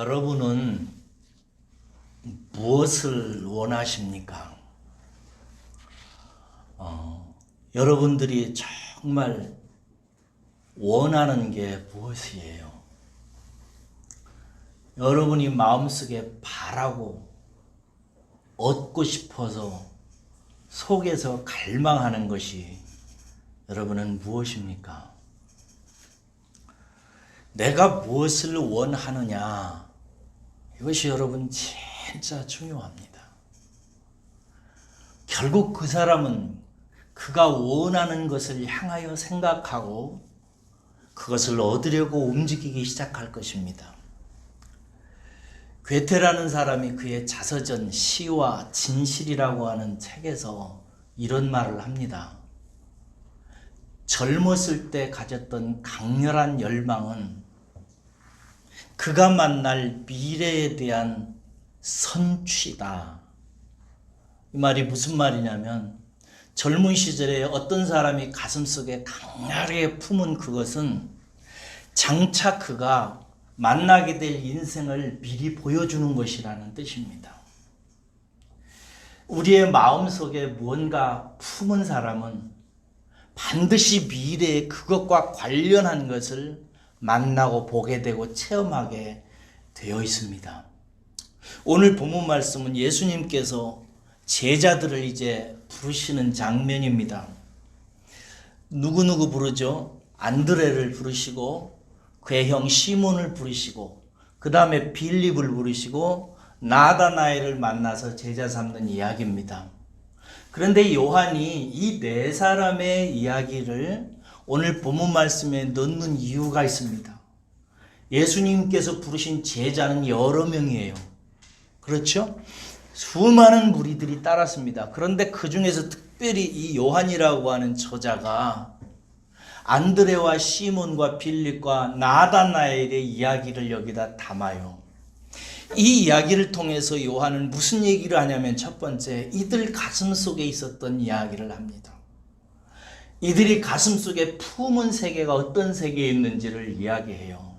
여러분은 무엇을 원하십니까? 여러분들이 정말 원하는 게 무엇이에요? 여러분이 마음속에 바라고 얻고 싶어서 속에서 갈망하는 것이 여러분은 무엇입니까? 내가 무엇을 원하느냐, 이것이 여러분 진짜 중요합니다. 결국 그 사람은 그가 원하는 것을 향하여 생각하고 그것을 얻으려고 움직이기 시작할 것입니다. 괴테라는 사람이 그의 자서전 시와 진실이라고 하는 책에서 이런 말을 합니다. 젊었을 때 가졌던 강렬한 열망은 그가 만날 미래에 대한 선취다. 이 말이 무슨 말이냐면 젊은 시절에 어떤 사람이 가슴속에 강렬하게 품은 그것은 장차 그가 만나게 될 인생을 미리 보여주는 것이라는 뜻입니다. 우리의 마음속에 무언가 품은 사람은 반드시 미래에 그것과 관련한 것을 만나고 보게 되고 체험하게 되어 있습니다. 오늘 본문 말씀은 예수님께서 제자들을 이제 부르시는 장면입니다. 누구누구 부르죠? 안드레를 부르시고 그의 형 시몬을 부르시고 그 다음에 빌립을 부르시고 나다나엘을 만나서 제자 삼는 이야기입니다. 그런데 요한이 이 네 사람의 이야기를 오늘 본문 말씀에 넣는 이유가 있습니다. 예수님께서 부르신 제자는 여러 명이에요. 그렇죠? 수많은 무리들이 따랐습니다. 그런데 그 중에서 특별히 이 요한이라고 하는 저자가 안드레와 시몬과 빌립과 나다나엘의 이야기를 여기다 담아요. 이 이야기를 통해서 요한은 무슨 얘기를 하냐면 첫 번째, 이들 가슴 속에 있었던 이야기를 합니다. 이들이 가슴 속에 품은 세계가 어떤 세계에 있는지를 이야기해요.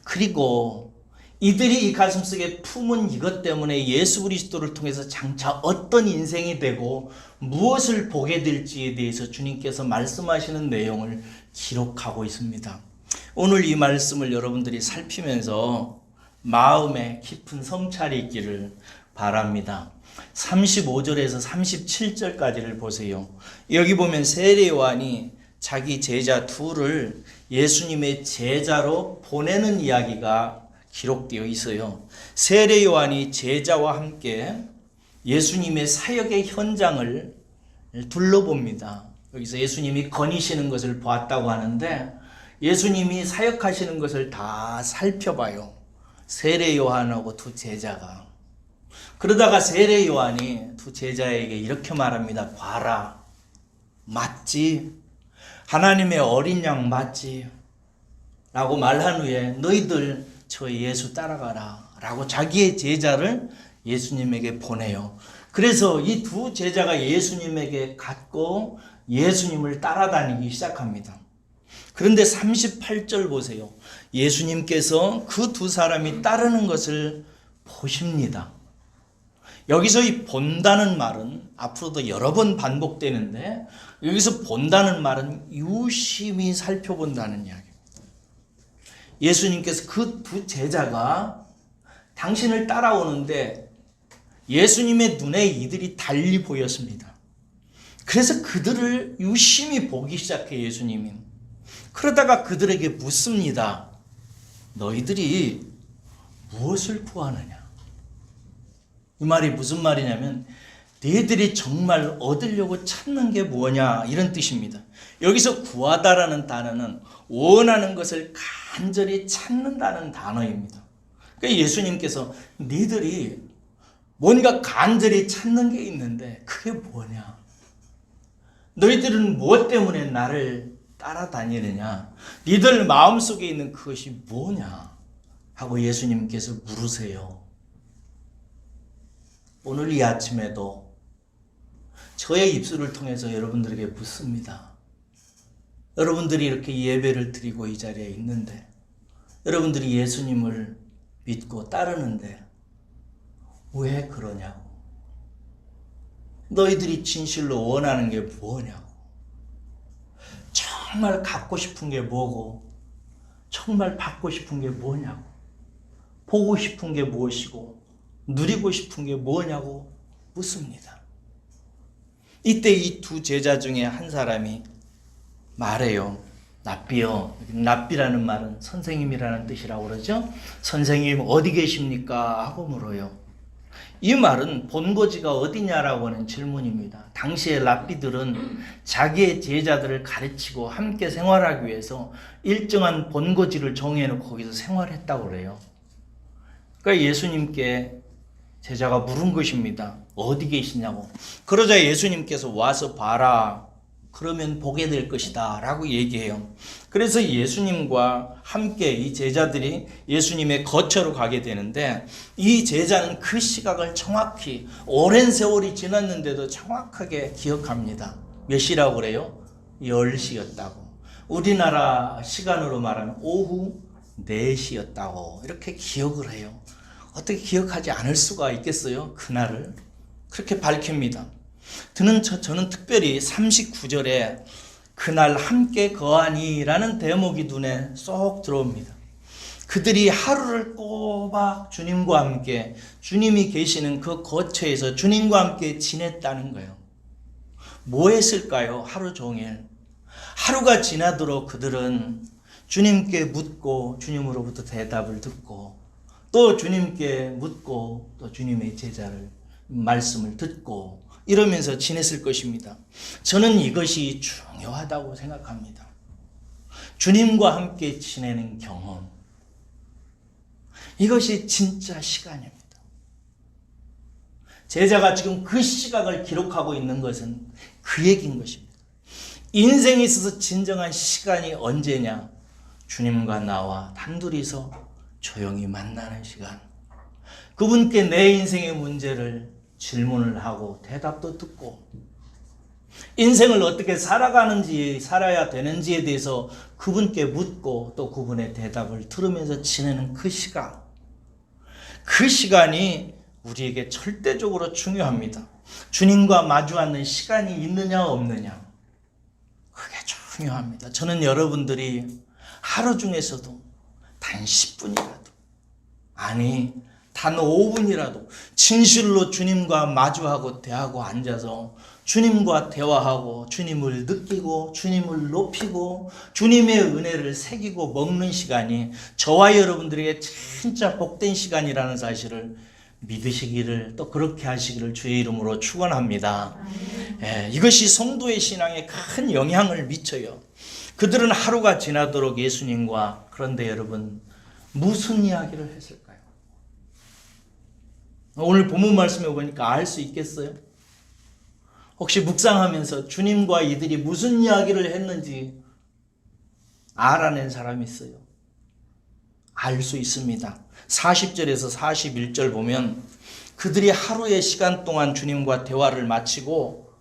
그리고 이들이 이 가슴 속에 품은 이것 때문에 예수 그리스도를 통해서 장차 어떤 인생이 되고 무엇을 보게 될지에 대해서 주님께서 말씀하시는 내용을 기록하고 있습니다. 오늘 이 말씀을 여러분들이 살피면서 마음에 깊은 성찰이 있기를 바랍니다. 35절에서 37절까지를 보세요. 여기 보면 세례 요한이 자기 제자 둘을 예수님의 제자로 보내는 이야기가 기록되어 있어요. 세례 요한이 제자와 함께 예수님의 사역의 현장을 둘러봅니다. 여기서 예수님이 거니시는 것을 보았다고 하는데 예수님이 사역하시는 것을 다 살펴봐요. 세례 요한하고 두 제자가. 그러다가 세례 요한이 두 제자에게 이렇게 말합니다. 봐라, 맞지? 하나님의 어린 양 맞지? 라고 말한 후에 너희들 저 예수 따라가라 라고 자기의 제자를 예수님에게 보내요. 그래서 이 두 제자가 예수님에게 갔고 예수님을 따라다니기 시작합니다. 그런데 38절 보세요. 예수님께서 그 두 사람이 따르는 것을 보십니다. 여기서 이 본다는 말은 앞으로도 여러 번 반복되는데 여기서 본다는 말은 유심히 살펴본다는 이야기입니다. 예수님께서 그 두 제자가 당신을 따라오는데 예수님의 눈에 이들이 달리 보였습니다. 그래서 그들을 유심히 보기 시작해 예수님이. 그러다가 그들에게 묻습니다. 너희들이 무엇을 구하느냐? 이 말이 무슨 말이냐면 너희들이 정말 얻으려고 찾는 게 뭐냐 이런 뜻입니다. 여기서 구하다라는 단어는 원하는 것을 간절히 찾는다는 단어입니다. 그러니까 예수님께서 너희들이 뭔가 간절히 찾는 게 있는데 그게 뭐냐? 너희들은 무엇 때문에 나를 따라다니느냐? 너희들 마음속에 있는 그것이 뭐냐? 하고 예수님께서 물으세요. 오늘 이 아침에도 저의 입술을 통해서 여러분들에게 묻습니다. 여러분들이 이렇게 예배를 드리고 이 자리에 있는데 여러분들이 예수님을 믿고 따르는데 왜 그러냐고. 너희들이 진실로 원하는 게 뭐냐고. 정말 갖고 싶은 게 뭐고 정말 받고 싶은 게 뭐냐고. 보고 싶은 게 무엇이고 누리고 싶은 게 뭐냐고 묻습니다. 이때 이 두 제자 중에 한 사람이 말해요. 랍비요. 랍비라는 말은 선생님이라는 뜻이라고 그러죠. 선생님 어디 계십니까? 하고 물어요. 이 말은 본거지가 어디냐라고 하는 질문입니다. 당시에 랍비들은 자기의 제자들을 가르치고 함께 생활하기 위해서 일정한 본거지를 정해놓고 거기서 생활했다고 그래요. 그러니까 예수님께 제자가 물은 것입니다. 어디 계시냐고. 그러자 예수님께서 와서 봐라. 그러면 보게 될 것이다 라고 얘기해요. 그래서 예수님과 함께 이 제자들이 예수님의 거처로 가게 되는데, 이 제자는 그 시각을 정확히 오랜 세월이 지났는데도 정확하게 기억합니다. 몇 시라고 그래요? 10시였다고. 우리나라 시간으로 말하면 오후 4시였다고 이렇게 기억을 해요. 어떻게 기억하지 않을 수가 있겠어요? 그날을 그렇게 밝힙니다. 저는 특별히 39절에 그날 함께 거하니라는 대목이 눈에 쏙 들어옵니다. 그들이 하루를 꼬박 주님과 함께, 주님이 계시는 그 거처에서 주님과 함께 지냈다는 거예요. 뭐 했을까요? 하루 종일. 하루가 지나도록 그들은 주님께 묻고 주님으로부터 대답을 듣고, 또 주님께 묻고 또 주님의 제자를 말씀을 듣고 이러면서 지냈을 것입니다. 저는 이것이 중요하다고 생각합니다. 주님과 함께 지내는 경험, 이것이 진짜 시간입니다. 제자가 지금 그 시각을 기록하고 있는 것은 그 얘기인 것입니다. 인생에 있어서 진정한 시간이 언제냐? 주님과 나와 단둘이서 조용히 만나는 시간. 그분께 내 인생의 문제를 질문을 하고 대답도 듣고, 인생을 어떻게 살아가는지, 살아야 되는지에 대해서 그분께 묻고 또 그분의 대답을 들으면서 지내는 그 시간. 그 시간이 우리에게 절대적으로 중요합니다. 주님과 마주 앉는 시간이 있느냐 없느냐, 그게 중요합니다. 저는 여러분들이 하루 중에서도 단 10분이라도, 아니 단 5분이라도 진실로 주님과 마주하고 대하고 앉아서 주님과 대화하고 주님을 느끼고 주님을 높이고 주님의 은혜를 새기고 먹는 시간이 저와 여러분들에게 진짜 복된 시간이라는 사실을 믿으시기를, 또 그렇게 하시기를 주의 이름으로 축원합니다. 이것이 성도의 신앙에 큰 영향을 미쳐요. 그들은 하루가 지나도록 예수님과, 그런데 여러분 무슨 이야기를 했을까요? 오늘 본문 말씀에 보니까 알 수 있겠어요? 혹시 묵상하면서 주님과 이들이 무슨 이야기를 했는지 알아낸 사람이 있어요? 알 수 있습니다. 40절에서 41절 보면 그들이 하루의 시간 동안 주님과 대화를 마치고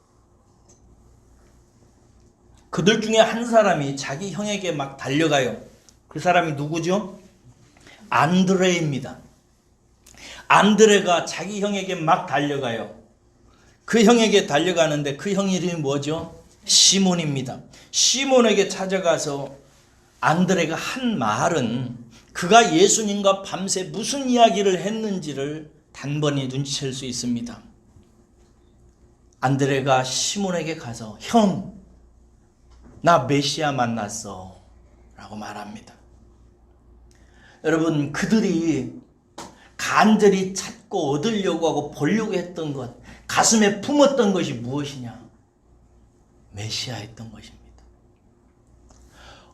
그들 중에 한 사람이 자기 형에게 막 달려가요. 그 사람이 누구죠? 안드레입니다. 안드레가 자기 형에게 막 달려가요. 그 형에게 달려가는데 그 형 이름이 뭐죠? 시몬입니다. 시몬에게 찾아가서 안드레가 한 말은 그가 예수님과 밤새 무슨 이야기를 했는지를 단번에 눈치챌 수 있습니다. 안드레가 시몬에게 가서 형, 나 메시아 만났어 라고 말합니다. 여러분, 그들이 간절히 찾고 얻으려고 하고 보려고 했던 것, 가슴에 품었던 것이 무엇이냐? 메시아였던 것입니다.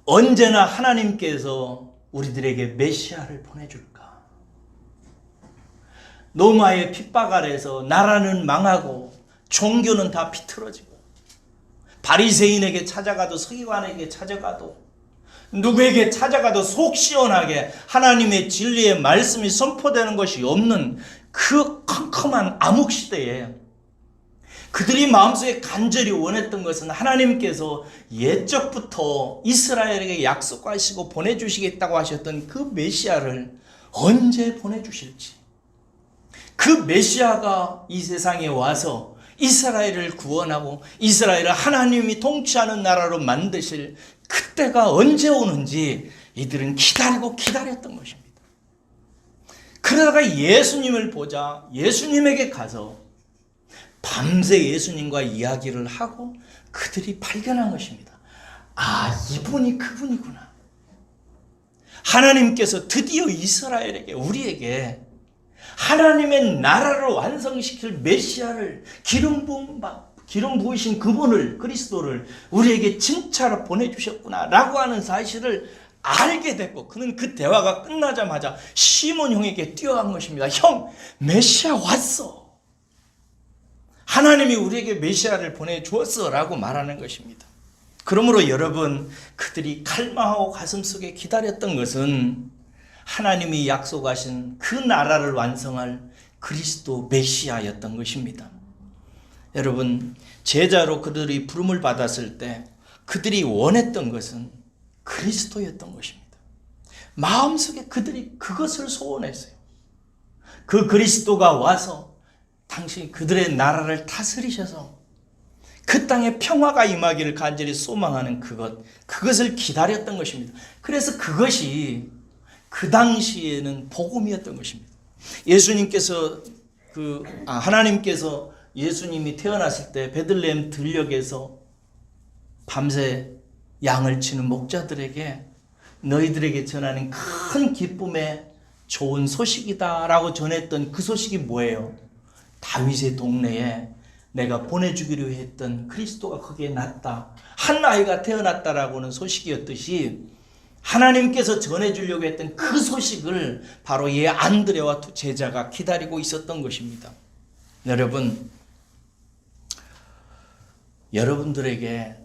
언제나 하나님께서 우리들에게 메시아를 보내줄까? 로마의 핍박 아래서 나라는 망하고 종교는 다 비틀어지고 바리새인에게 찾아가도 서기관에게 찾아가도 누구에게 찾아가도 속 시원하게 하나님의 진리의 말씀이 선포되는 것이 없는 그 컴컴한 암흑 시대에 그들이 마음속에 간절히 원했던 것은 하나님께서 옛적부터 이스라엘에게 약속하시고 보내주시겠다고 하셨던 그 메시아를 언제 보내주실지, 그 메시아가 이 세상에 와서 이스라엘을 구원하고 이스라엘을 하나님이 통치하는 나라로 만드실 그때가 언제 오는지 이들은 기다리고 기다렸던 것입니다. 그러다가 예수님을 보자 예수님에게 가서 밤새 예수님과 이야기를 하고 그들이 발견한 것입니다. 아, 이분이 그분이구나. 하나님께서 드디어 이스라엘에게, 우리에게 하나님의 나라를 완성시킬 메시아를, 기름 부으신 그분을, 그리스도를 우리에게 진짜로 보내주셨구나 라고 하는 사실을 알게 됐고, 그는 그 대화가 끝나자마자 시몬 형에게 뛰어간 것입니다. 형, 메시아 왔어. 하나님이 우리에게 메시아를 보내주었어 라고 말하는 것입니다. 그러므로 여러분, 그들이 갈망하고 가슴속에 기다렸던 것은 하나님이 약속하신 그 나라를 완성할 그리스도 메시아였던 것입니다. 여러분, 제자로 그들이 부름을 받았을 때 그들이 원했던 것은 그리스도였던 것입니다. 마음속에 그들이 그것을 소원했어요. 그 그리스도가 와서 당신 그들의 나라를 다스리셔서 그 땅에 평화가 임하기를 간절히 소망하는 그것을 기다렸던 것입니다. 그래서 그것이 그 당시에는 복음이었던 것입니다. 하나님께서 예수님이 태어났을 때 베들레헴 들녘에서 밤새 양을 치는 목자들에게 너희들에게 전하는 큰 기쁨의 좋은 소식이다 라고 전했던 그 소식이 뭐예요? 다윗의 동네에 내가 보내주기로 했던 그리스도가 거기에 났다, 한 아이가 태어났다라고는 소식이었듯이 하나님께서 전해주려고 했던 그 소식을 바로 이 안드레와 두 제자가 기다리고 있었던 것입니다. 여러분, 여러분들에게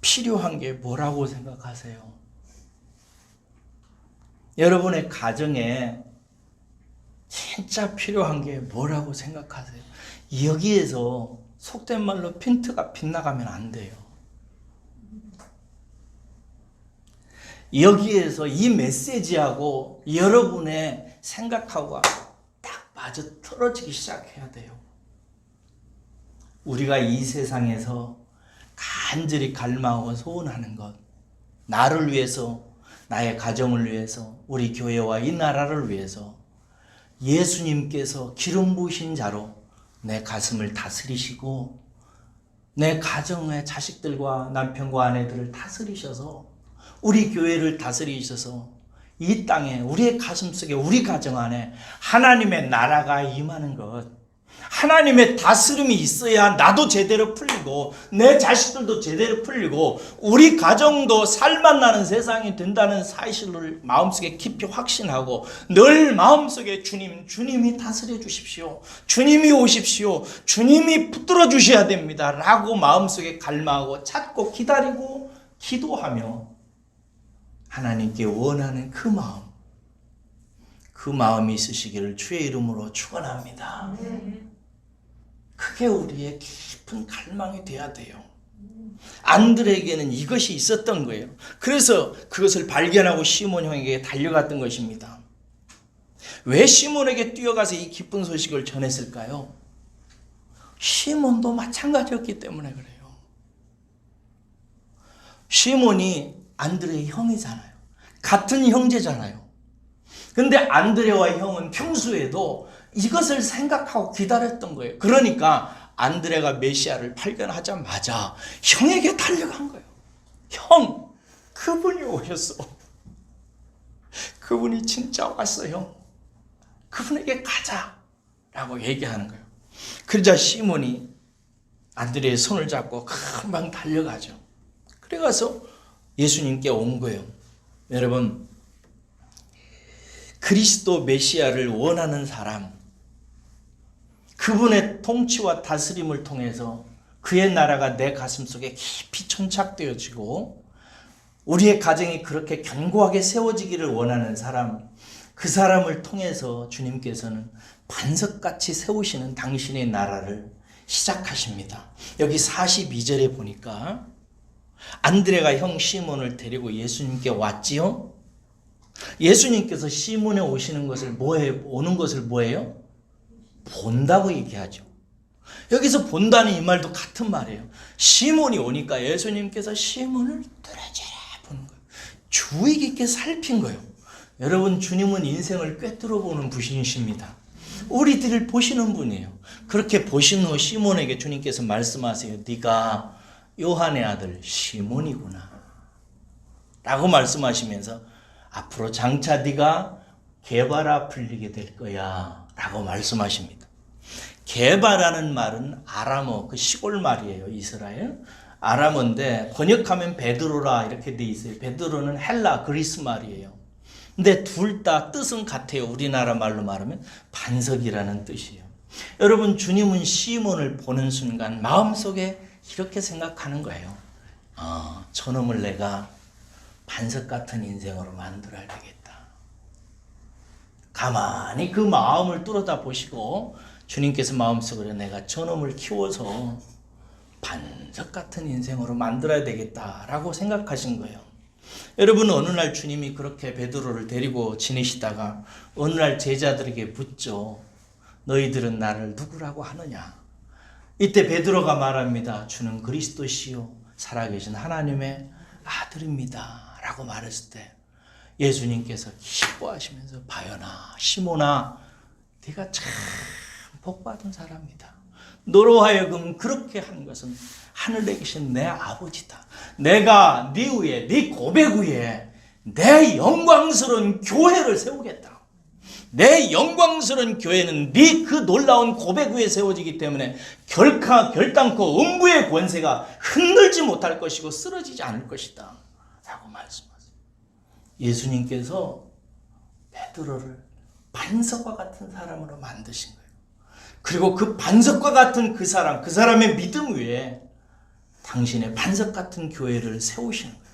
필요한 게 뭐라고 생각하세요? 여러분의 가정에 진짜 필요한 게 뭐라고 생각하세요? 여기에서 속된 말로 핀트가 빗나가면 안 돼요. 여기에서 이 메시지하고 여러분의 생각하고 딱 맞아 떨어지기 시작해야 돼요. 우리가 이 세상에서 간절히 갈망하고 소원하는 것, 나를 위해서, 나의 가정을 위해서, 우리 교회와 이 나라를 위해서 예수님께서 기름 부으신 자로 내 가슴을 다스리시고 내 가정의 자식들과 남편과 아내들을 다스리셔서 우리 교회를 다스리셔서 이 땅에 우리의 가슴속에 우리 가정 안에 하나님의 나라가 임하는 것, 하나님의 다스림이 있어야 나도 제대로 풀리고 내 자식들도 제대로 풀리고 우리 가정도 살맛 나는 세상이 된다는 사실을 마음속에 깊이 확신하고 늘 마음속에 주님이 다스려 주십시오, 주님이 오십시오, 주님이 붙들어 주셔야 됩니다 라고 마음속에 갈망하고 찾고 기다리고 기도하며 하나님께 원하는 그 마음이 있으시기를 주의 이름으로 축원합니다. 그게 우리의 깊은 갈망이 돼야 돼요. 안드레에게는 이것이 있었던 거예요. 그래서 그것을 발견하고 시몬 형에게 달려갔던 것입니다. 왜 시몬에게 뛰어가서 이 기쁜 소식을 전했을까요? 시몬도 마찬가지였기 때문에 그래요. 시몬이 안드레의 형이잖아요. 같은 형제잖아요. 근데 안드레와 형은 평소에도 이것을 생각하고 기다렸던 거예요. 그러니까 안드레가 메시아를 발견하자마자 형에게 달려간 거예요. 형, 그분이 오셨어. 그분이 진짜 왔어, 형. 그분에게 가자 라고 얘기하는 거예요. 그러자 시몬이 안드레의 손을 잡고 금방 달려가죠. 그래가서 예수님께 온 거예요. 여러분, 그리스도 메시아를 원하는 사람, 그분의 통치와 다스림을 통해서 그의 나라가 내 가슴속에 깊이 천착되어지고 우리의 가정이 그렇게 견고하게 세워지기를 원하는 사람, 그 사람을 통해서 주님께서는 반석같이 세우시는 당신의 나라를 시작하십니다. 여기 42절에 보니까 안드레가 형 시몬을 데리고 예수님께 왔지요. 예수님께서 시몬에 오시는 것을 오는 것을 뭐예요? 본다고 얘기하죠. 여기서 본다는 이 말도 같은 말이에요. 시몬이 오니까 예수님께서 시몬을 뚫어져라 보는 거예요. 주의 깊게 살핀 거예요. 여러분, 주님은 인생을 꿰뚫어 보는 분이십니다. 우리들을 보시는 분이에요. 그렇게 보신 후 시몬에게 주님께서 말씀하세요. 네가 요한의 아들 시몬이구나 라고 말씀하시면서 앞으로 장차 네가 게바라 불리게 될 거야 라고 말씀하십니다. 게바라는 말은 아람어, 그 시골 말이에요. 이스라엘 아람어인데 번역하면 베드로라 이렇게 돼 있어요. 베드로는 헬라 그리스 말이에요. 근데 둘 다 뜻은 같아요. 우리나라 말로 말하면 반석이라는 뜻이에요. 여러분, 주님은 시몬을 보는 순간 마음속에 이렇게 생각하는 거예요. 저놈을 내가 반석 같은 인생으로 만들어야 되겠다. 가만히 그 마음을 뚫어다 보시고 주님께서 마음속으로 내가 저놈을 키워서 반석 같은 인생으로 만들어야 되겠다라고 생각하신 거예요. 여러분, 어느 날 주님이 그렇게 베드로를 데리고 지내시다가 어느 날 제자들에게 묻죠. 너희들은 나를 누구라고 하느냐? 이때 베드로가 말합니다. 주는 그리스도시요 살아계신 하나님의 아들입니다 라고 말했을 때 예수님께서 기뻐하시면서 바요나 시몬아 네가 참 복받은 사람이다. 너로 하여금 그렇게 한 것은 하늘에 계신 내 아버지다. 내가 네 위에, 네 고백 위에 내 영광스러운 교회를 세우겠다. 내 영광스러운 교회는 네 그 놀라운 고백 위에 세워지기 때문에 결단코 음부의 권세가 흔들지 못할 것이고 쓰러지지 않을 것이다 라고 말씀하세요. 예수님께서 베드로를 반석과 같은 사람으로 만드신 거예요. 그리고 그 반석과 같은 그 사람의 믿음 위에 당신의 반석 같은 교회를 세우시는 거예요.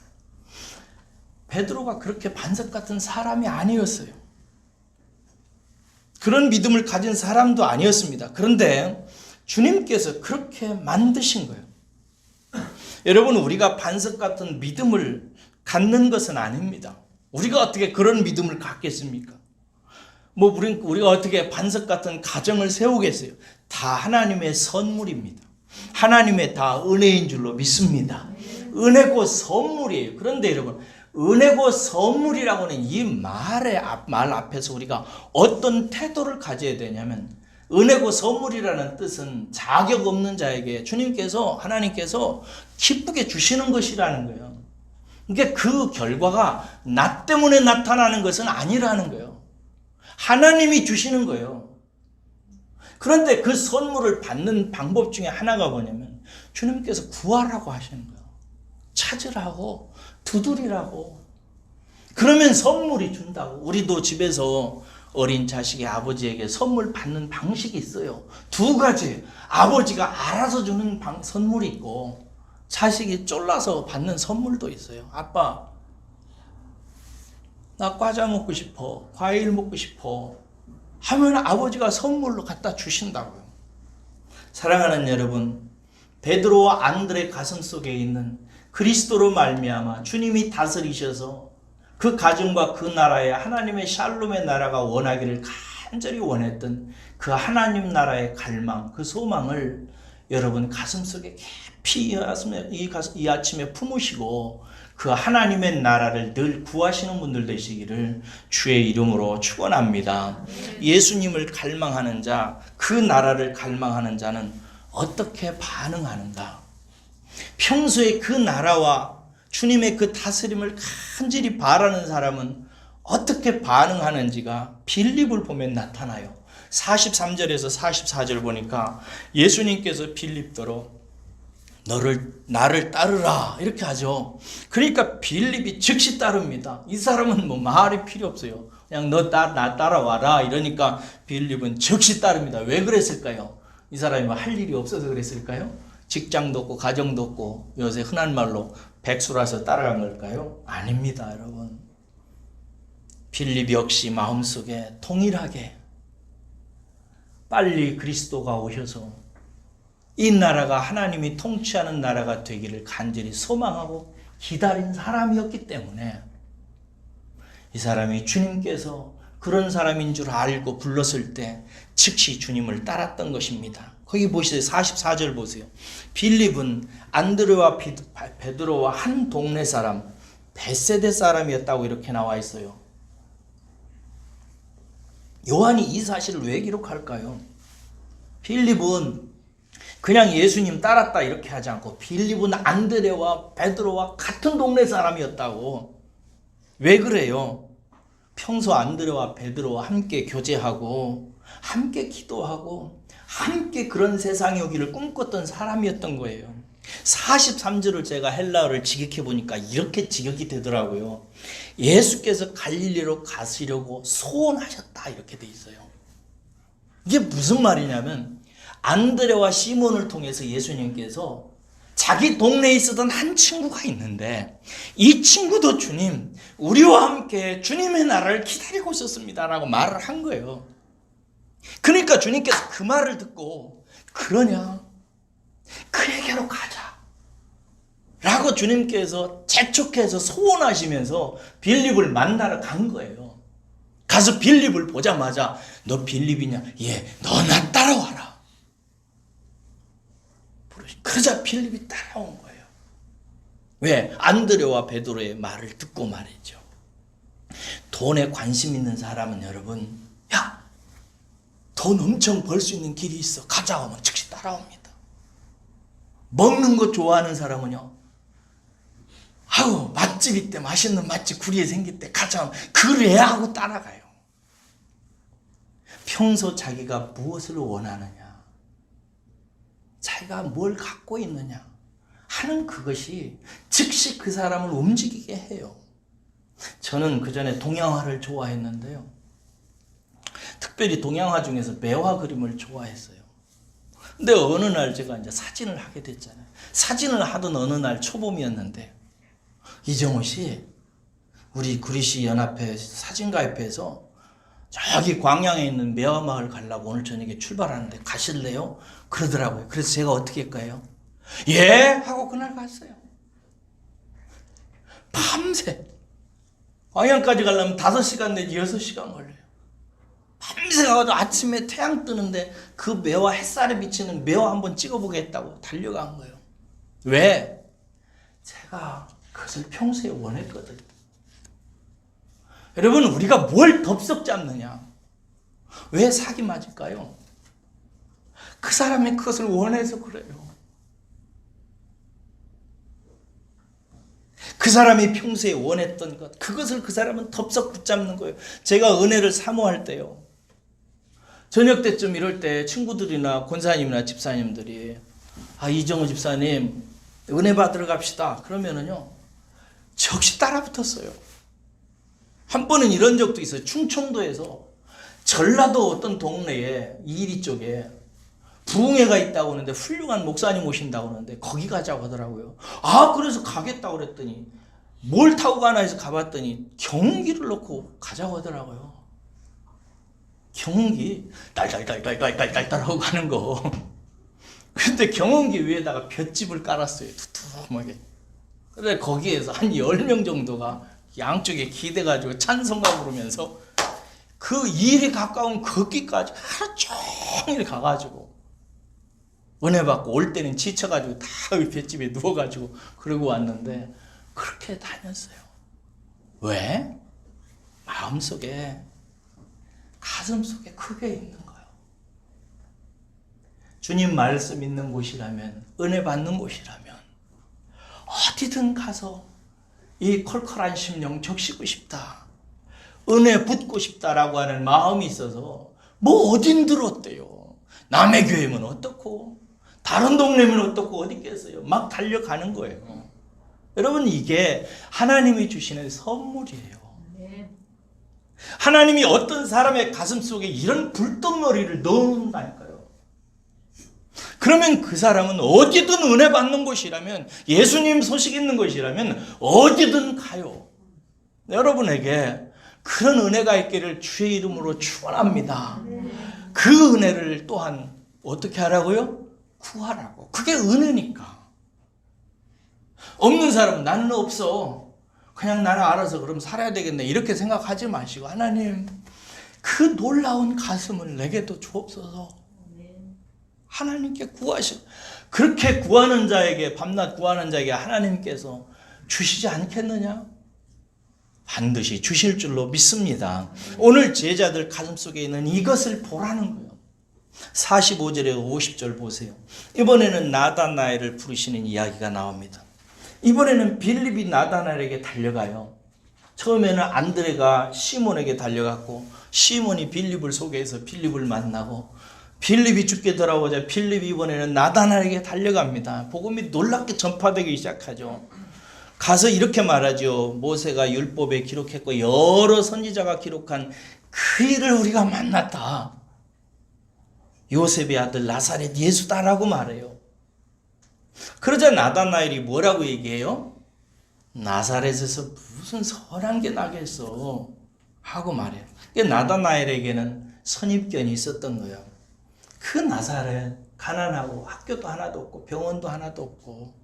베드로가 그렇게 반석 같은 사람이 아니었어요. 그런 믿음을 가진 사람도 아니었습니다. 그런데 주님께서 그렇게 만드신 거예요. 여러분, 우리가 반석 같은 믿음을 갖는 것은 아닙니다. 우리가 어떻게 그런 믿음을 갖겠습니까? 우리가 어떻게 반석 같은 가정을 세우겠어요? 다 하나님의 선물입니다. 하나님의 다 은혜인 줄로 믿습니다. 은혜고 선물이에요. 그런데 여러분, 은혜고 선물이라고는 이 말 앞에서 우리가 어떤 태도를 가져야 되냐면, 은혜고 선물이라는 뜻은 자격 없는 자에게 하나님께서 기쁘게 주시는 것이라는 거예요. 그러니까 그 결과가 나 때문에 나타나는 것은 아니라는 거예요. 하나님이 주시는 거예요. 그런데 그 선물을 받는 방법 중에 하나가 뭐냐면 주님께서 구하라고 하시는 거예요. 찾으라고, 두드리라고. 그러면 선물이 준다고. 우리도 집에서 어린 자식이 아버지에게 선물 받는 방식이 있어요. 두 가지. 아버지가 알아서 주는 선물이 있고 자식이 쫄라서 받는 선물도 있어요. 아빠, 나 과자 먹고 싶어, 과일 먹고 싶어 하면 아버지가 선물로 갖다 주신다고요. 사랑하는 여러분, 베드로와 안드레 가슴 속에 있는 그리스도로 말미암아 주님이 다스리셔서 그 가정과 그 나라에 하나님의 샬롬의 나라가 원하기를 간절히 원했던 그 하나님 나라의 갈망, 그 소망을 여러분 가슴 속에 깊이 이 아침에 품으시고 그 하나님의 나라를 늘 구하시는 분들 되시기를 주의 이름으로 축원합니다. 예수님을 갈망하는 자, 그 나라를 갈망하는 자는 어떻게 반응하는가? 평소에 그 나라와 주님의 그 다스림을 간절히 바라는 사람은 어떻게 반응하는지가 빌립을 보면 나타나요. 43절에서 44절 보니까 예수님께서 빌립더러 나를 따르라 이렇게 하죠. 그러니까 빌립이 즉시 따릅니다. 이 사람은 말이 필요 없어요. 그냥 나 따라와라 이러니까 빌립은 즉시 따릅니다. 왜 그랬을까요? 이 사람이 할 일이 없어서 그랬을까요? 직장도 없고 가정도 없고 요새 흔한 말로 백수라서 따라간 걸까요? 아닙니다, 여러분. 빌립 역시 마음속에 동일하게 빨리 그리스도가 오셔서 이 나라가 하나님이 통치하는 나라가 되기를 간절히 소망하고 기다린 사람이었기 때문에 이 사람이 주님께서 그런 사람인 줄 알고 불렀을 때 즉시 주님을 따랐던 것입니다. 거기 보시세요. 44절 보세요. 빌립은 안드레와 베드로와 한 동네 사람, 벳세대 사람이었다고 이렇게 나와 있어요. 요한이 이 사실을 왜 기록할까요? 빌립은 그냥 예수님 따랐다 이렇게 하지 않고 빌립은 안드레와 베드로와 같은 동네 사람이었다고. 왜 그래요? 평소 안드레와 베드로와 함께 교제하고 함께 기도하고 함께 그런 세상에 오기를 꿈꿨던 사람이었던 거예요. 43절을 제가 헬라어를 직역해 보니까 이렇게 직역이 되더라고요. 예수께서 갈릴리로 가시려고 소원하셨다 이렇게 돼 있어요. 이게 무슨 말이냐면 안드레와 시몬을 통해서 예수님께서 자기 동네에 있었던 한 친구가 있는데 이 친구도 주님, 우리와 함께 주님의 나라를 기다리고 있었습니다 라고 말을 한 거예요. 그러니까 주님께서 그 말을 듣고 그러냐? 그에게로 가자 라고 주님께서 재촉해서 소원하시면서 빌립을 만나러 간 거예요. 가서 빌립을 보자마자 너 빌립이냐? 예, 너 나 따라와라. 그러자 빌립이 따라온 거예요. 왜? 안드레와 베드로의 말을 듣고 말이죠. 돈에 관심 있는 사람은 여러분, 야, 돈 엄청 벌 수 있는 길이 있어. 가자 하면 즉시 따라옵니다. 먹는 거 좋아하는 사람은요, 아우 맛집 있대, 맛있는 맛집 구리에 생겼대, 가자 하면 그래 하고 따라가요. 평소 자기가 무엇을 원하느냐, 자기가 뭘 갖고 있느냐 하는 그것이 즉시 그 사람을 움직이게 해요. 저는 그전에 동양화를 좋아했는데요. 특별히 동양화 중에서 매화 그림을 좋아했어요. 근데 어느 날 제가 이제 사진을 하게 됐잖아요. 사진을 하던 어느 날 초봄이었는데 이정호 씨, 우리 구리시 연합회 사진가협회에서 저기 광양에 있는 매화마을 가려고 오늘 저녁에 출발하는데 가실래요? 그러더라고요. 그래서 제가 어떻게 할까요? 예! 하고 그날 갔어요. 밤새 광양까지 가려면 5시간 내지 6시간 걸려요. 밤새 가가지고 아침에 태양 뜨는데 그 매화, 햇살에 비치는 매화 한번 찍어보겠다고 달려간 거예요. 왜? 제가 그것을 평소에 원했거든요. 여러분, 우리가 뭘 덥석 잡느냐? 왜 사기 맞을까요? 그 사람이 그것을 원해서 그래요. 그 사람이 평소에 원했던 것, 그것을 그 사람은 덥석 붙잡는 거예요. 제가 은혜를 사모할 때요, 저녁 때쯤 이럴 때 친구들이나 권사님이나 집사님들이 이정호 집사님 은혜 받으러 갑시다 그러면은요 적시 따라 붙었어요. 한 번은 이런 적도 있어요. 충청도에서 전라도 어떤 동네에 이리 쪽에 부흥회가 있다고 하는데 훌륭한 목사님 오신다고 하는데 거기 가자고 하더라고요. 그래서 가겠다고 그랬더니 뭘 타고 가나 해서 가봤더니 경운기를 놓고 가자고 하더라고요. 경운기 딸딸딸딸딸딸딸 고 가는 거. 근데 경운기 위에다가 볏짚을 깔았어요. 두툼하게. 근데 거기에서 한 10명 정도가 양쪽에 기대가지고 찬송가 부르면서 그 일에 가까운 걷기까지 하루 종일 가가지고 은혜 받고 올 때는 지쳐가지고 다 볏집에 누워가지고 그러고 왔는데 그렇게 다녔어요. 왜? 마음속에, 가슴속에 그게 있는 거예요. 주님 말씀 있는 곳이라면, 은혜 받는 곳이라면 어디든 가서 이 컬컬한 심령 적시고 싶다, 은혜 붙고 싶다라고 하는 마음이 있어서 뭐 어딘 들었대요. 남의 교회면 어떻고 다른 동네면 어떻고 어디 있겠어요. 막 달려가는 거예요. 여러분, 이게 하나님이 주시는 선물이에요. 하나님이 어떤 사람의 가슴속에 이런 불덩어리를 넣는다니까요. 그러면 그 사람은 어디든 은혜 받는 곳이라면, 예수님 소식 있는 곳이라면 어디든 가요. 여러분에게 그런 은혜가 있기를 주의 이름으로 축원합니다. 그 은혜를 또한 어떻게 하라고요? 구하라고. 그게 은혜니까. 없는 사람은 나는 없어. 그냥 나는 알아서 그럼 살아야 되겠네 이렇게 생각하지 마시고 하나님 그 놀라운 가슴을 내게도 주옵소서. 하나님께 구하시고 그렇게 구하는 자에게 밤낮 구하는 자에게 하나님께서 주시지 않겠느냐? 반드시 주실 줄로 믿습니다. 오늘 제자들 가슴속에 있는 이것을 보라는 거예요. 45절에 50절 보세요. 이번에는 나다나엘을 부르시는 이야기가 나옵니다. 이번에는 빌립이 나다나엘에게 달려가요. 처음에는 안드레가 시몬에게 달려갔고 시몬이 빌립을 소개해서 빌립을 만나고 빌립이 죽게 돌아오자 빌립이 이번에는 나다나엘에게 달려갑니다. 복음이 놀랍게 전파되기 시작하죠. 가서 이렇게 말하죠. 모세가 율법에 기록했고 여러 선지자가 기록한 그 일을 우리가 만났다. 요셉의 아들 나사렛 예수다라고 말해요. 그러자 나다나엘이 뭐라고 얘기해요? 나사렛에서 무슨 선한 게 나겠어 하고 말해요. 나다나엘에게는 선입견이 있었던 거예요. 그 나사렛 가난하고 학교도 하나도 없고 병원도 하나도 없고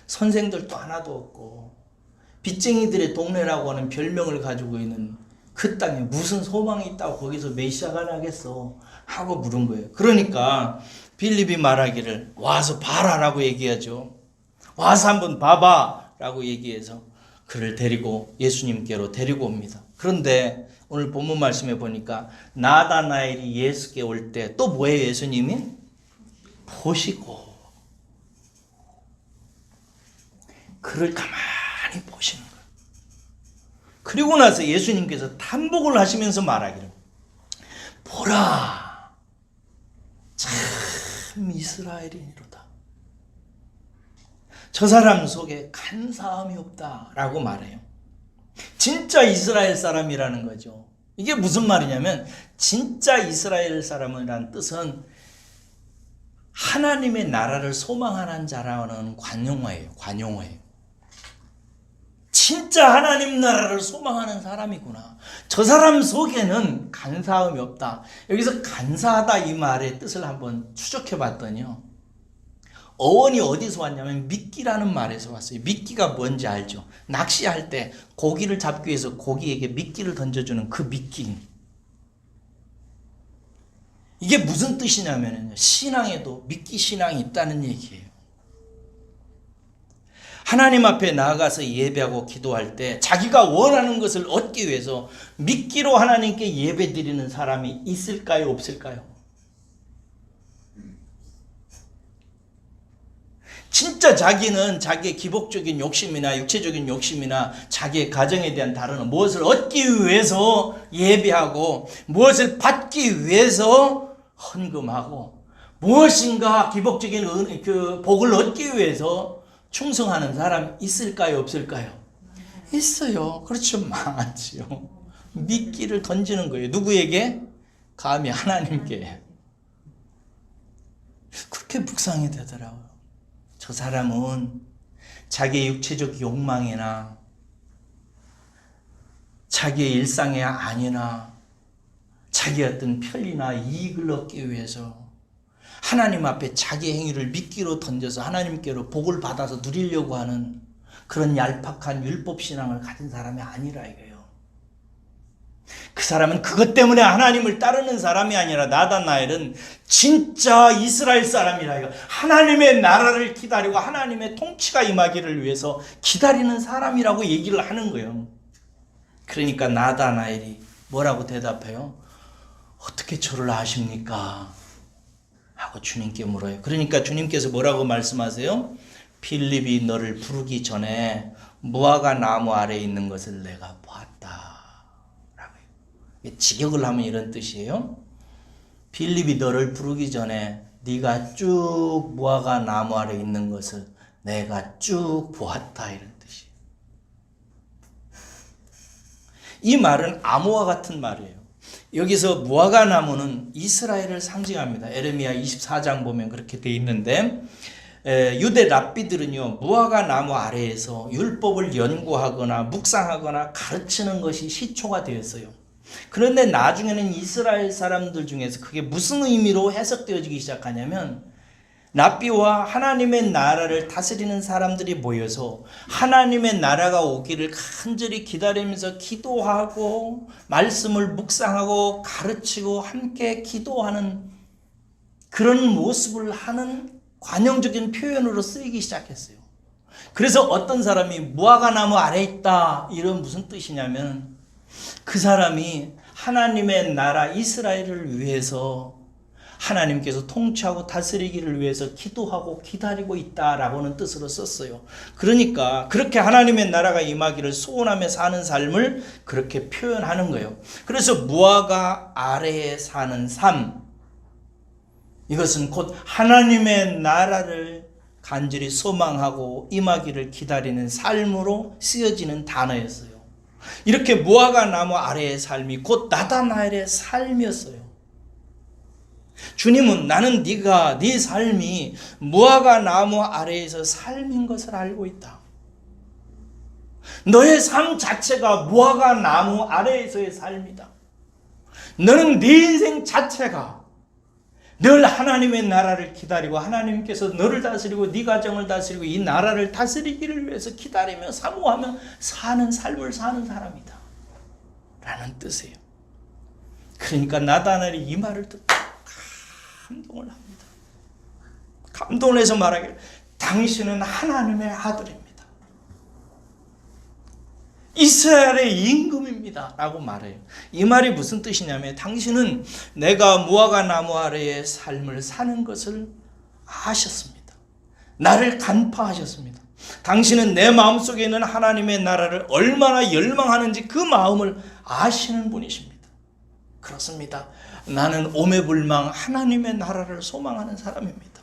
선생들도 하나도 없고 빚쟁이들의 동네라고 하는 별명을 가지고 있는 그 땅에 무슨 소망이 있다고 거기서 메시아가 나겠어 하고 물은 거예요. 그러니까 빌립이 말하기를 와서 봐라라고 얘기하죠. 와서 한번 봐봐 라고 얘기해서 그를 데리고 예수님께로 데리고 옵니다. 그런데 오늘 본문 말씀에 보니까 나다나엘이 예수께 올 때 또 뭐예요? 예수님이 보시고 그를 가만히 보시는 거예요. 그리고 나서 예수님께서 탄복을 하시면서 말하기를 보라 참 이스라엘인이로다. 저 사람 속에 간사함이 없다라고 말해요. 진짜 이스라엘 사람이라는 거죠. 이게 무슨 말이냐면 진짜 이스라엘 사람이라는 뜻은 하나님의 나라를 소망하는 자라는 관용어예요. 관용어예요. 진짜 하나님 나라를 소망하는 사람이구나. 저 사람 속에는 간사함이 없다. 여기서 간사하다 이 말의 뜻을 한번 추적해 봤더니요. 어원이 어디서 왔냐면 미끼라는 말에서 왔어요. 미끼가 뭔지 알죠? 낚시할 때 고기를 잡기 위해서 고기에게 미끼를 던져주는 그 미끼. 이게 무슨 뜻이냐면 신앙에도 미끼 신앙이 있다는 얘기예요. 하나님 앞에 나아가서 예배하고 기도할 때 자기가 원하는 것을 얻기 위해서 미끼로 하나님께 예배 드리는 사람이 있을까요? 없을까요? 진짜 자기는 자기의 기복적인 욕심이나 육체적인 욕심이나 자기의 가정에 대한 다른 무엇을 얻기 위해서 예배하고 무엇을 받기 위해서 헌금하고 무엇인가 기복적인 그 복을 얻기 위해서 충성하는 사람 있을까요? 없을까요? 있어요. 그렇죠. 많지요. 미끼를 던지는 거예요. 누구에게? 감히 하나님께. 그렇게 묵상이 되더라고요. 저 사람은 자기의 육체적 욕망이나 자기의 일상의 안위나 자기의 어떤 편리나 이익을 얻기 위해서 하나님 앞에 자기 행위를 미끼로 던져서 하나님께로 복을 받아서 누리려고 하는 그런 얄팍한 율법신앙을 가진 사람이 아니라 이거예요. 그 사람은 그것 때문에 하나님을 따르는 사람이 아니라 나다나엘은 진짜 이스라엘 사람이라 이거. 하나님의 나라를 기다리고 하나님의 통치가 임하기를 위해서 기다리는 사람이라고 얘기를 하는 거예요. 그러니까 나다나엘이 뭐라고 대답해요? 어떻게 저를 아십니까? 하고 주님께 물어요. 그러니까 주님께서 뭐라고 말씀하세요? 빌립이 너를 부르기 전에 무화과 나무 아래에 있는 것을 내가 보았다. 라고요. 직역을 하면 이런 뜻이에요. 빌립이 너를 부르기 전에 네가 쭉 무화과 나무 아래에 있는 것을 내가 쭉 보았다. 이런 뜻이에요. 이 말은 암호와 같은 말이에요. 여기서 무화과 나무는 이스라엘을 상징합니다. 에레미야 24장 보면 그렇게 돼 있는데 유대 랍비들은요 무화과 나무 아래에서 율법을 연구하거나 묵상하거나 가르치는 것이 시초가 되었어요. 그런데 나중에는 이스라엘 사람들 중에서 그게 무슨 의미로 해석되어지기 시작하냐면 랍비와 하나님의 나라를 다스리는 사람들이 모여서 하나님의 나라가 오기를 간절히 기다리면서 기도하고 말씀을 묵상하고 가르치고 함께 기도하는 그런 모습을 하는 관용적인 표현으로 쓰이기 시작했어요. 그래서 어떤 사람이 무화과 나무 아래에 있다, 이런 무슨 뜻이냐면 그 사람이 하나님의 나라 이스라엘을 위해서 하나님께서 통치하고 다스리기를 위해서 기도하고 기다리고 있다라고는 뜻으로 썼어요. 그러니까 그렇게 하나님의 나라가 임하기를 소원하며 사는 삶을 그렇게 표현하는 거예요. 그래서 무화과 아래에 사는 삶, 이것은 곧 하나님의 나라를 간절히 소망하고 임하기를 기다리는 삶으로 쓰여지는 단어였어요. 이렇게 무화과 나무 아래의 삶이 곧 나다나엘의 삶이었어요. 주님은 나는 네가 네 삶이 무화과 나무 아래에서 삶인 것을 알고 있다. 너의 삶 자체가 무화과 나무 아래에서의 삶이다. 너는 네 인생 자체가 늘 하나님의 나라를 기다리고 하나님께서 너를 다스리고 네 가정을 다스리고 이 나라를 다스리기를 위해서 기다리며 사모하며 사는 삶을 사는 사람이다 라는 뜻이에요. 그러니까 나다나엘이 이 말을 듣고 감동을 합니다. 감동을 해서 말하기를 당신은 하나님의 아들입니다. 이스라엘의 임금입니다 라고 말해요. 이 말이 무슨 뜻이냐면 당신은 내가 무화과 나무 아래의 삶을 사는 것을 아셨습니다. 나를 간파하셨습니다. 당신은 내 마음속에 있는 하나님의 나라를 얼마나 열망하는지 그 마음을 아시는 분이십니다. 그렇습니다. 나는 오매불망 하나님의 나라를 소망하는 사람입니다.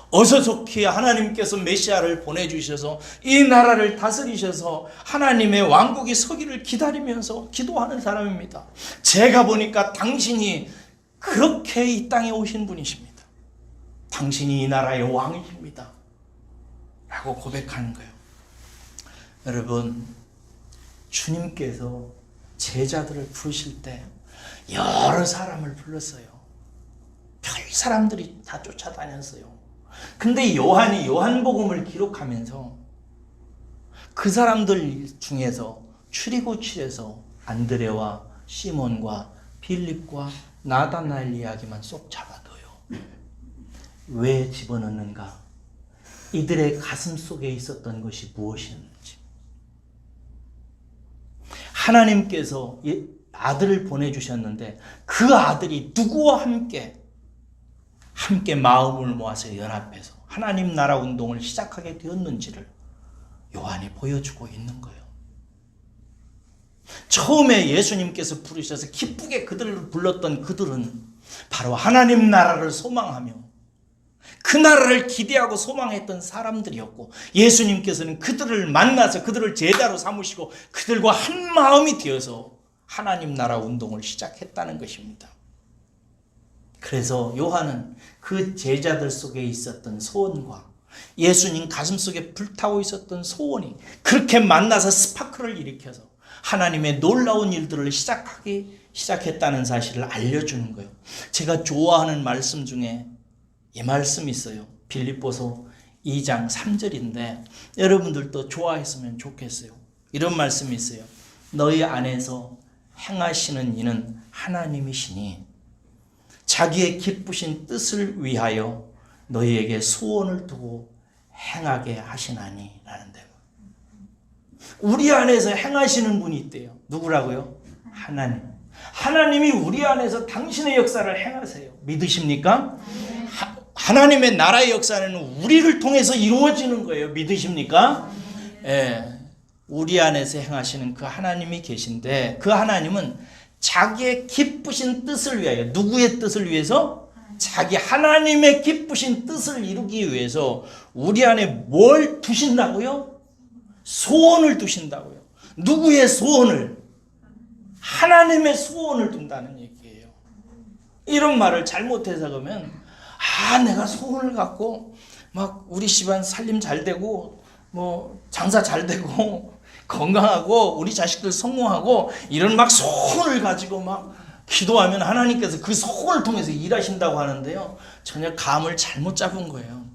어서 좋게 하나님께서 메시아를 보내주셔서 이 나라를 다스리셔서 하나님의 왕국이 서기를 기다리면서 기도하는 사람입니다. 제가 보니까 당신이 그렇게 이 땅에 오신 분이십니다. 당신이 이 나라의 왕이십니다 라고 고백하는 거예요. 여러분, 주님께서 제자들을 부르실 때 여러 사람을 불렀어요. 별 사람들이 다 쫓아다녔어요. 근데 요한이 요한복음을 기록하면서 그 사람들 중에서 추리고출에서 안드레와 시몬과 빌립과 나다나엘 이야기만 쏙 잡아둬요. 왜 집어넣는가? 이들의 가슴 속에 있었던 것이 무엇이었는지. 하나님께서 아들을 보내주셨는데 그 아들이 누구와 함께 마음을 모아서 연합해서 하나님 나라 운동을 시작하게 되었는지를 요한이 보여주고 있는 거예요. 처음에 예수님께서 부르셔서 기쁘게 그들을 불렀던 그들은 바로 하나님 나라를 소망하며 그 나라를 기대하고 소망했던 사람들이었고, 예수님께서는 그들을 만나서 그들을 제자로 삼으시고 그들과 한 마음이 되어서 하나님 나라 운동을 시작했다는 것입니다. 그래서 요한은 그 제자들 속에 있었던 소원과 예수님 가슴 속에 불타고 있었던 소원이 그렇게 만나서 스파크를 일으켜서 하나님의 놀라운 일들을 시작했다는 사실을 알려주는 거예요. 제가 좋아하는 말씀 중에 이 말씀이 있어요. 빌립보서 2장 3절인데 여러분들도 좋아했으면 좋겠어요. 이런 말씀이 있어요. 너희 안에서 행하시는 이는 하나님이시니 자기의 기쁘신 뜻을 위하여 너희에게 소원을 두고 행하게 하시나니 라는데, 우리 안에서 행하시는 분이 있대요. 누구라고요? 하나님. 하나님이 우리 안에서 당신의 역사를 행하세요. 믿으십니까? 하나님의 나라의 역사는 우리를 통해서 이루어지는 거예요. 믿으십니까? 예. 우리 안에서 행하시는 그 하나님이 계신데, 그 하나님은 자기의 기쁘신 뜻을 위하여, 누구의 뜻을 위해서? 자기 하나님의 기쁘신 뜻을 이루기 위해서 우리 안에 뭘 두신다고요? 소원을 두신다고요. 누구의 소원을? 하나님의 소원을 둔다는 얘기예요. 이런 말을 잘못 해석하면 내가 소원을 갖고 막 우리 집안 살림 잘 되고 뭐 장사 잘 되고 건강하고 우리 자식들 성공하고 이런 막 소원을 가지고 막 기도하면 하나님께서 그 소원을 통해서 일하신다고 하는데요, 전혀 감을 잘못 잡은 거예요.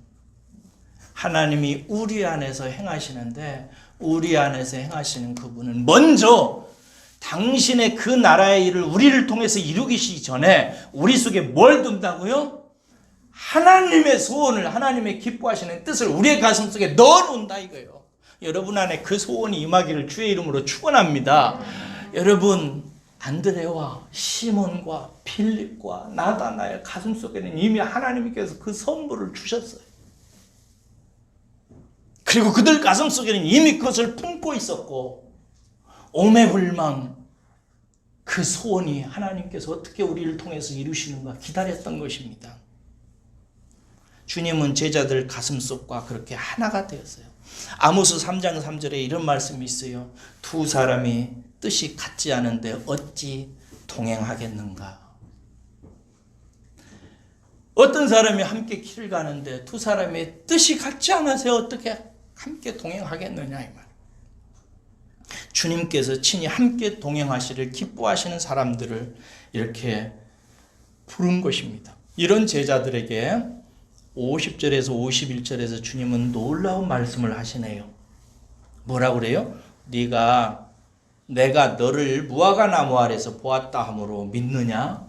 하나님이 우리 안에서 행하시는데 우리 안에서 행하시는 그분은 먼저 당신의 그 나라의 일을 우리를 통해서 이루기시기 전에 우리 속에 뭘 둔다고요? 하나님의 소원을, 하나님의 기뻐하시는 뜻을 우리의 가슴 속에 넣어놓는다 이거예요. 여러분 안에 그 소원이 임하기를 주의 이름으로 축원합니다. 여러분 안드레와 시몬과 필립과 나다나엘 가슴 속에는 이미 하나님께서 그 선물을 주셨어요. 그리고 그들 가슴 속에는 이미 그것을 품고 있었고 오매불망 그 소원이 하나님께서 어떻게 우리를 통해서 이루시는가 기다렸던 것입니다. 주님은 제자들 가슴속과 그렇게 하나가 되었어요. 아모스 3장 3절에 이런 말씀이 있어요. 두 사람이 뜻이 같지 않은데 어찌 동행하겠는가. 어떤 사람이 함께 길을 가는데 두 사람의 뜻이 같지 않아서 어떻게 함께 동행하겠느냐 이 말. 주님께서 친히 함께 동행하시를 기뻐하시는 사람들을 이렇게 부른 것입니다. 이런 제자들에게 50절에서 51절에서 주님은 놀라운 말씀을 하시네요. 뭐라고 그래요? 내가 너를 무화과 나무 아래서 보았다 하므로 믿느냐?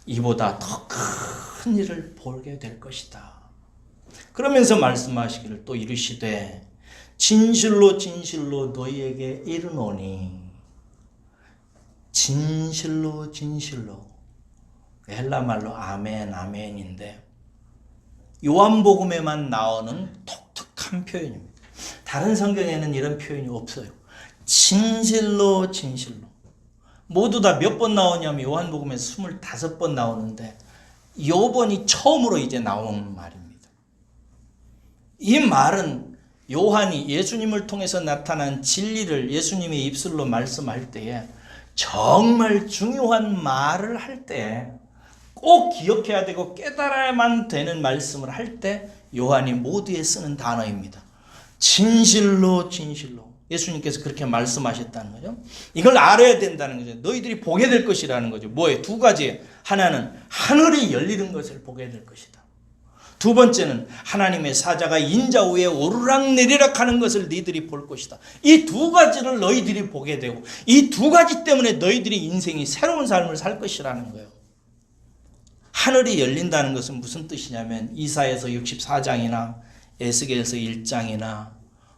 이보다 더 큰 일을 보게 될 것이다. 그러면서 말씀하시기를 또 이르시되 진실로 진실로 너희에게 이르노니, 진실로 진실로, 헬라말로 아멘 아멘인데 요한복음에만 나오는 독특한 표현입니다. 다른 성경에는 이런 표현이 없어요. 진실로 진실로. 모두 다 몇 번 나오냐면 요한복음에 25번 나오는데 요번이 처음으로 이제 나오는 말입니다. 이 말은 요한이 예수님을 통해서 나타난 진리를 예수님의 입술로 말씀할 때에 정말 중요한 말을 할 때 꼭 기억해야 되고 깨달아야만 되는 말씀을 할 때 요한이 모두에 쓰는 단어입니다. 진실로 진실로. 예수님께서 그렇게 말씀하셨다는 거죠. 이걸 알아야 된다는 거죠. 너희들이 보게 될 것이라는 거죠. 뭐예요? 두 가지. 하나는 하늘이 열리는 것을 보게 될 것이다. 두 번째는 하나님의 사자가 인자 위에 오르락내리락 하는 것을 너희들이 볼 것이다. 이 두 가지를 너희들이 보게 되고 이 두 가지 때문에 너희들이 인생이 새로운 삶을 살 것이라는 거예요. 하늘이 열린다는 것은 무슨 뜻이냐면 이사야서 64장이나 에스겔서 1장이나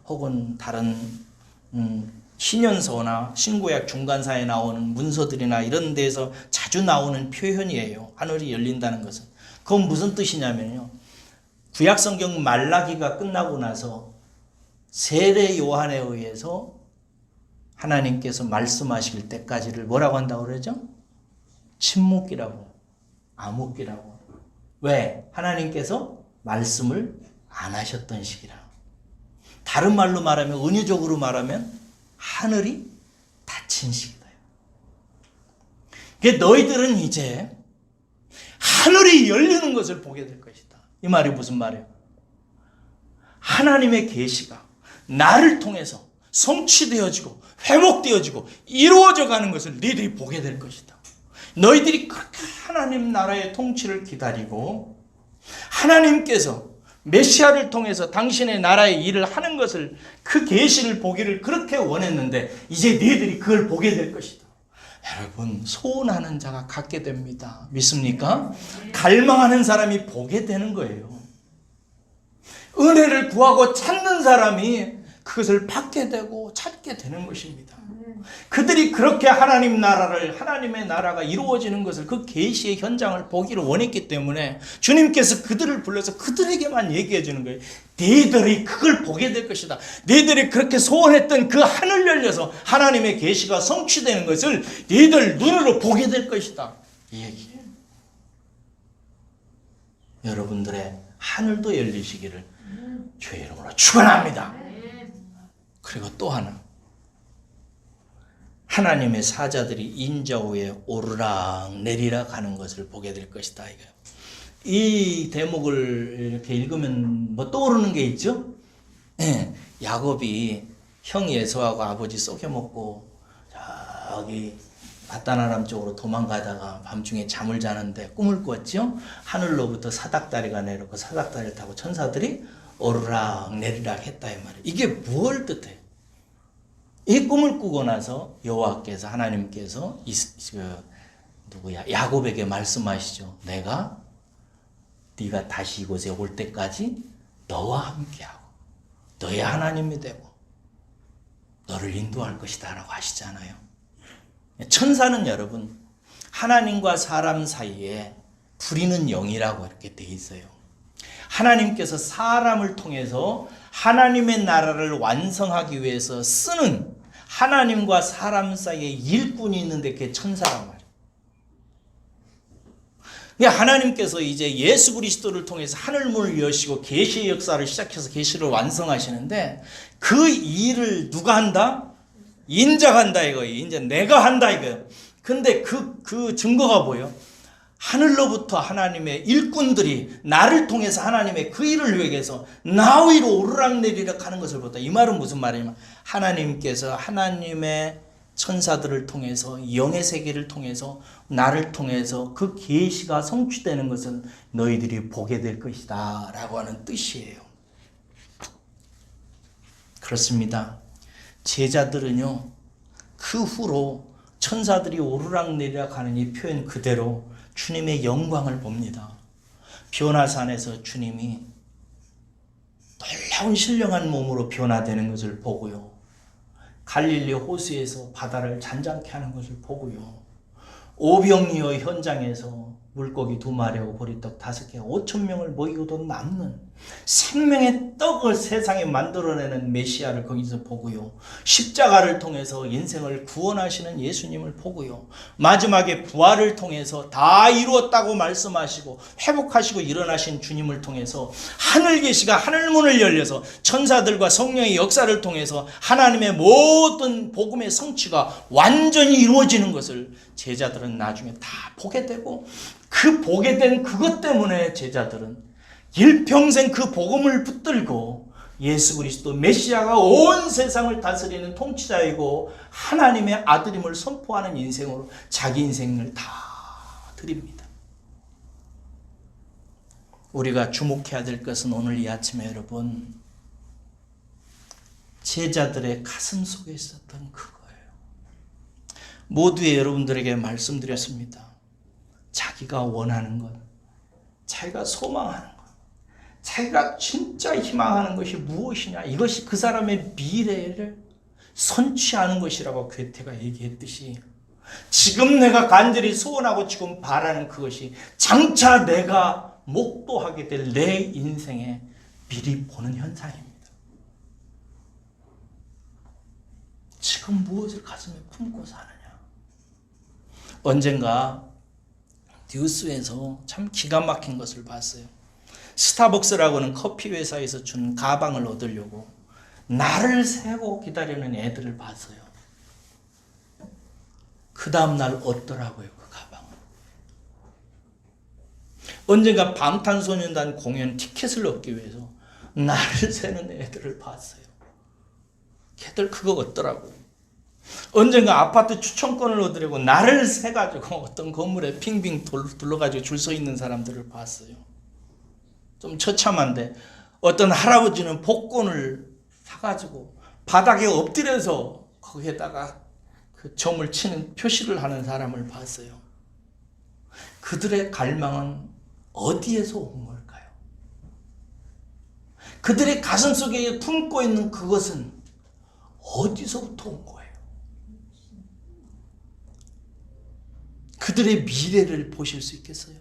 혹은 다른 신연서나 신구약 중간사에 나오는 문서들이나 이런 데에서 자주 나오는 표현이에요. 하늘이 열린다는 것은. 그건 무슨 뜻이냐면요. 구약성경 말라기가 끝나고 나서 세례 요한에 의해서 하나님께서 말씀하실 때까지를 뭐라고 한다고 그러죠? 침묵이라고, 암흑기라고. 왜? 하나님께서 말씀을 안 하셨던 시기라. 다른 말로 말하면, 은유적으로 말하면 하늘이 닫힌 시기다. 그러니까 너희들은 이제 하늘이 열리는 것을 보게 될 것이다. 이 말이 무슨 말이에요? 하나님의 계시가 나를 통해서 성취되어지고 회복되어지고 이루어져 가는 것을 너희들이 보게 될 것이다. 너희들이 그렇게 하나님 나라의 통치를 기다리고 하나님께서 메시아를 통해서 당신의 나라의 일을 하는 것을, 그 계시를 보기를 그렇게 원했는데 이제 너희들이 그걸 보게 될 것이다. 여러분, 소원하는 자가 갖게 됩니다. 믿습니까? 갈망하는 사람이 보게 되는 거예요. 은혜를 구하고 찾는 사람이 그것을 받게 되고 찾게 되는 것입니다. 그들이 그렇게 하나님의 나라가 이루어지는 것을, 그 계시의 현장을 보기를 원했기 때문에 주님께서 그들을 불러서 그들에게만 얘기해 주는 거예요. 너희들이 그걸 보게 될 것이다. 너희들이 그렇게 소원했던 그 하늘 열려서 하나님의 계시가 성취되는 것을 너희들 눈으로 보게 될 것이다. 이 얘기예요. 여러분들의 하늘도 열리시기를 주의 이름으로 축원합니다. 그리고 또 하나, 하나님의 사자들이 인자 위에 오르락 내리락 하는 것을 보게 될 것이다. 이거예요. 이 대목을 이렇게 읽으면 뭐 떠오르는 게 있죠? 야곱이 형 에서하고 아버지 쏘겨먹고 저기 바다나람 쪽으로 도망가다가 밤중에 잠을 자는데 꿈을 꿨죠? 하늘로부터 사닥다리가 내려오고 사닥다리를 타고 천사들이 오르락 내리락 했다 이 말이에요. 이게 뭘 뜻해? 이 꿈을 꾸고 나서 여호와께서 하나님께서 야곱에게 말씀하시죠. 내가 네가 다시 이곳에 올 때까지 너와 함께하고 너의 하나님이 되고 너를 인도할 것이다 라고 하시잖아요. 천사는 여러분 하나님과 사람 사이에 부리는 영이라고 이렇게 돼 있어요. 하나님께서 사람을 통해서 하나님의 나라를 완성하기 위해서 쓰는 하나님과 사람 사이에 일꾼이 있는데 그게 천사란 말이에요. 하나님께서 이제 예수 그리스도를 통해서 하늘문을 여시고 계시의 역사를 시작해서 계시를 완성하시는데 그 일을 누가 한다? 인자가 한다 이거예요. 이제 내가 한다 이거예요. 근데 그 증거가 뭐예요? 하늘로부터 하나님의 일꾼들이 나를 통해서 하나님의 그 일을 위해서 나 위로 오르락내리락 하는 것을 보다. 이 말은 무슨 말이냐면 하나님께서 하나님의 천사들을 통해서 영의 세계를 통해서 나를 통해서 그 계시가 성취되는 것은 너희들이 보게 될 것이다 라고 하는 뜻이에요. 그렇습니다. 제자들은요 그 후로 천사들이 오르락내리락 하는 이 표현 그대로 주님의 영광을 봅니다. 변화산에서 주님이 놀라운 신령한 몸으로 변화되는 것을 보고요. 갈릴리 호수에서 바다를 잔잔케 하는 것을 보고요. 오병이어 현장에서 물고기 2마리하고 보리떡 5개 5,000명을 먹이고도 남는 생명의 떡을 세상에 만들어내는 메시아를 거기서 보고요. 십자가를 통해서 인생을 구원하시는 예수님을 보고요. 마지막에 부활을 통해서 다 이루었다고 말씀하시고 회복하시고 일어나신 주님을 통해서 하늘 계시가 하늘문을 열려서 천사들과 성령의 역사를 통해서 하나님의 모든 복음의 성취가 완전히 이루어지는 것을 제자들은 나중에 다 보게 되고 그 보게 된 그것 때문에 제자들은 일평생 그 복음을 붙들고 예수 그리스도 메시아가 온 세상을 다스리는 통치자이고 하나님의 아들임을 선포하는 인생으로 자기 인생을 다 드립니다. 우리가 주목해야 될 것은 오늘 이 아침에 여러분 제자들의 가슴 속에 있었던 그거예요. 모두의 여러분들에게 말씀드렸습니다. 자기가 원하는 것, 자기가 소망하는 것, 자기가 진짜 희망하는 것이 무엇이냐, 이것이 그 사람의 미래를 선취하는 것이라고 괴테가 얘기했듯이 지금 내가 간절히 소원하고 지금 바라는 그것이 장차 내가 목도하게 될 내 인생에 미리 보는 현상입니다. 지금 무엇을 가슴에 품고 사느냐. 언젠가 뉴스에서 참 기가 막힌 것을 봤어요. 스타벅스라고는 커피 회사에서 준 가방을 얻으려고 날을 새고 기다리는 애들을 봤어요. 그 다음날 얻더라고요, 그 가방을. 언젠가 방탄소년단 공연 티켓을 얻기 위해서 날을 새는 애들을 봤어요. 걔들 그거 얻더라고요. 언젠가 아파트 추천권을 얻으려고 날을 새가지고 어떤 건물에 빙빙 둘러가지고 줄 서 있는 사람들을 봤어요. 좀 처참한데 어떤 할아버지는 복권을 사가지고 바닥에 엎드려서 거기에다가 그 점을 치는 표시를 하는 사람을 봤어요. 그들의 갈망은 어디에서 온 걸까요? 그들의 가슴속에 품고 있는 그것은 어디서부터 온 거예요? 그들의 미래를 보실 수 있겠어요?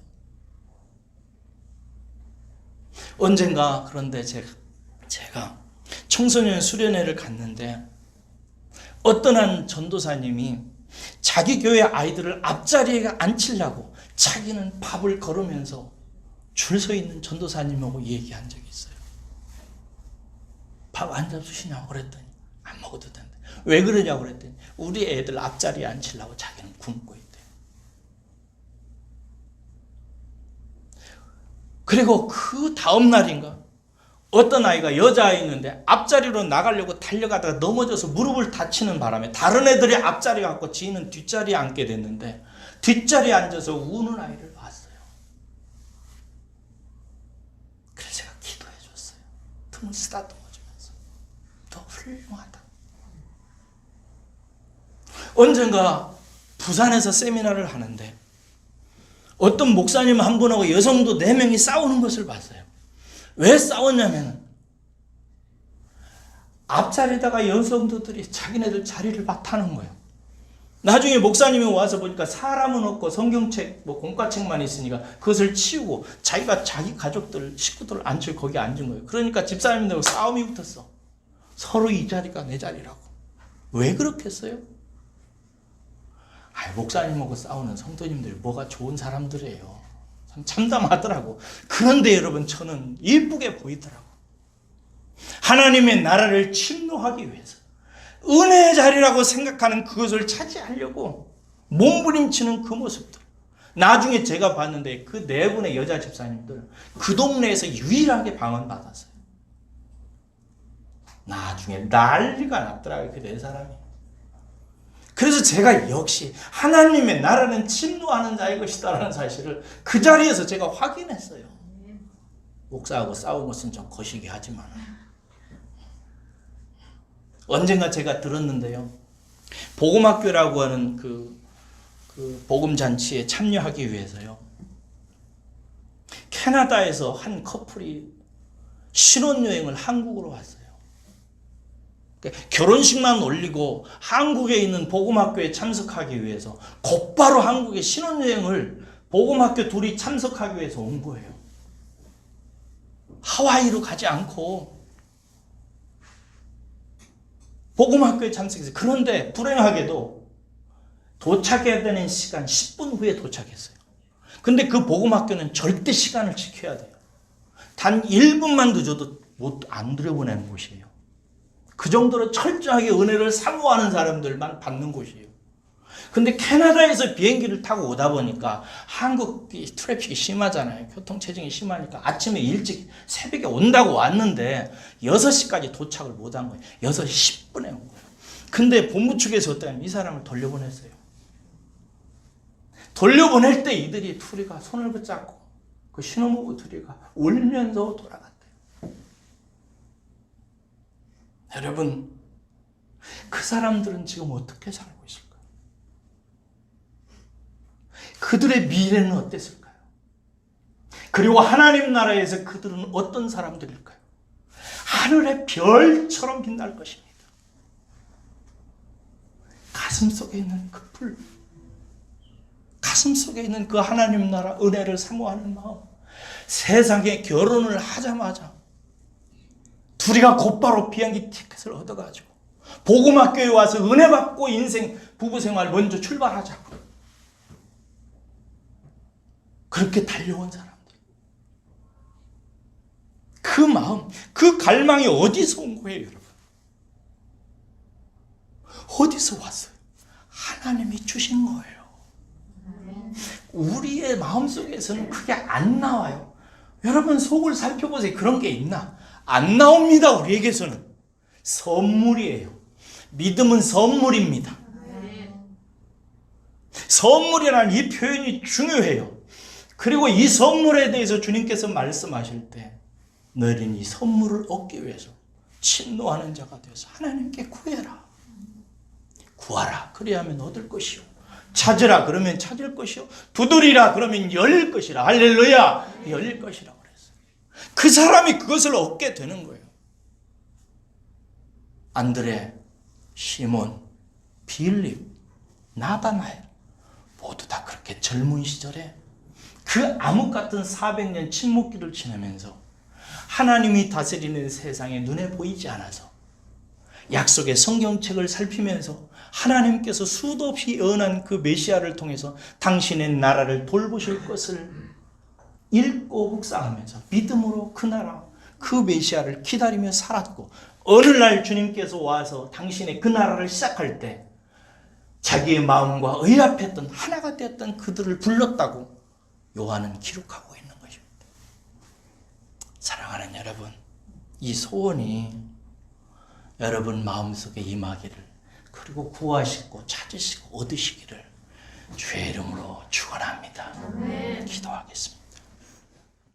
언젠가 그런데 제가 청소년 수련회를 갔는데 어떤 한 전도사님이 자기 교회 아이들을 앞자리에 앉히려고 자기는 밥을 걸으면서 줄 서 있는 전도사님하고 얘기한 적이 있어요. 밥 안 잡수시냐고 그랬더니 안 먹어도 된다. 왜 그러냐고 그랬더니 우리 애들 앞자리에 앉히려고 자기는 굶고 있대요. 그리고 그 다음 날인가 어떤 아이가 여자아이였는데 앞자리로 나가려고 달려가다가 넘어져서 무릎을 다치는 바람에 다른 애들이 앞자리 갖고 지는 뒷자리에 앉게 됐는데 뒷자리에 앉아서 우는 아이를 봤어요. 그래서 제가 기도해 줬어요. 등을 쓰다듬어주면서 더 훌륭하다. 언젠가 부산에서 세미나를 하는데 어떤 목사님 한 분하고 여성도 4명이 싸우는 것을 봤어요. 왜 싸웠냐면 앞자리에다가 여성들이 자기네들 자리를 맡아놓은 거예요. 나중에 목사님이 와서 보니까 사람은 없고 성경책, 공과책만 있으니까 그것을 치우고 자기가 자기 가족들, 식구들을 앉혀 거기 앉은 거예요. 그러니까 집사님들하고 싸움이 붙었어. 서로 이 자리가 내 자리라고. 왜 그렇겠어요? 목사님하고 싸우는 성도님들이 뭐가 좋은 사람들이에요. 참 참담하더라고. 그런데 여러분, 저는 예쁘게 보이더라고. 하나님의 나라를 침노하기 위해서 은혜의 자리라고 생각하는 그것을 차지하려고 몸부림치는 그 모습들. 나중에 제가 봤는데 그 4분의 여자 집사님들 그 동네에서 유일하게 방언받았어요. 나중에 난리가 났더라고요. 그 4사람이. 그래서 제가 역시 하나님의 나라는 침노하는 자의 것이다라는 사실을 그 자리에서 제가 확인했어요. 목사하고 싸운 것은 좀 거시기 하지만 언젠가 제가 들었는데요. 복음학교라고 하는 그 복음잔치에 참여하기 위해서요. 캐나다에서 한 커플이 신혼여행을 한국으로 왔어요. 결혼식만 올리고 한국에 있는 복음학교에 참석하기 위해서 곧바로 한국에 신혼여행을 복음학교 둘이 참석하기 위해서 온 거예요. 하와이로 가지 않고 복음학교에 참석했어요. 그런데 불행하게도 도착해야 되는 시간 10분 후에 도착했어요. 근데 그 복음학교는 절대 시간을 지켜야 돼요. 단 1분만 늦어도 안 들여보내는 곳이에요. 그 정도로 철저하게 은혜를 사모하는 사람들만 받는 곳이에요. 근데 캐나다에서 비행기를 타고 오다 보니까 한국이 트래픽이 심하잖아요. 교통체증이 심하니까 아침에 일찍 새벽에 온다고 왔는데 6시까지 도착을 못한 거예요. 6시 10분에 온 거예요. 근데 본부 측에서 어떠냐면 이 사람을 돌려보냈어요. 돌려보낼 때 이들이 둘이가 손을 붙잡고 그 신혼부부 둘이가 울면서 돌아갔대요. 여러분, 그 사람들은 지금 어떻게 살고 있을까요? 그들의 미래는 어땠을까요? 그리고 하나님 나라에서 그들은 어떤 사람들일까요? 하늘의 별처럼 빛날 것입니다. 가슴 속에 있는 그 불, 가슴 속에 있는 그 하나님 나라 은혜를 사모하는 마음, 세상에 결혼을 하자마자 둘이가 곧바로 비행기 티켓을 얻어가지고 복음학교에 와서 은혜 받고 인생 부부생활 먼저 출발하자고 그렇게 달려온 사람들, 그 마음, 그 갈망이 어디서 온 거예요, 여러분? 어디서 왔어요? 하나님이 주신 거예요. 우리의 마음속에서는 그게 안 나와요. 여러분, 속을 살펴보세요. 그런 게 있나? 안 나옵니다. 우리에게서는 선물이에요. 믿음은 선물입니다. 선물이라는 이 표현이 중요해요. 그리고 이 선물에 대해서 주님께서 말씀하실 때 너희는 이 선물을 얻기 위해서 침노하는 자가 되어서 하나님께 구해라. 구하라. 그리하면 얻을 것이요. 찾으라. 그러면 찾을 것이요. 두드리라. 그러면 열릴 것이라. 할렐루야. 열릴 것이라 그랬어요. 그 사람이 그것을 얻게 되는 거예요. 안드레, 시몬, 빌립, 나다나엘 모두 다 그렇게 젊은 시절에 그 암흑 같은 400년 침묵기를 지나면서 하나님이 다스리는 세상에 눈에 보이지 않아서 약속의 성경책을 살피면서 하나님께서 수도 없이 예언한 그 메시아를 통해서 당신의 나라를 돌보실 것을 읽고 묵상하면서 믿음으로 그 나라, 그 메시아를 기다리며 살았고, 어느 날 주님께서 와서 당신의 그 나라를 시작할 때 자기의 마음과 의합했던 하나가 되었던 그들을 불렀다고 요한은 기록하고 있는 것입니다. 사랑하는 여러분, 이 소원이 여러분 마음속에 임하기를, 그리고 구하시고 찾으시고 얻으시기를 주의 이름으로 축원합니다. 기도하겠습니다.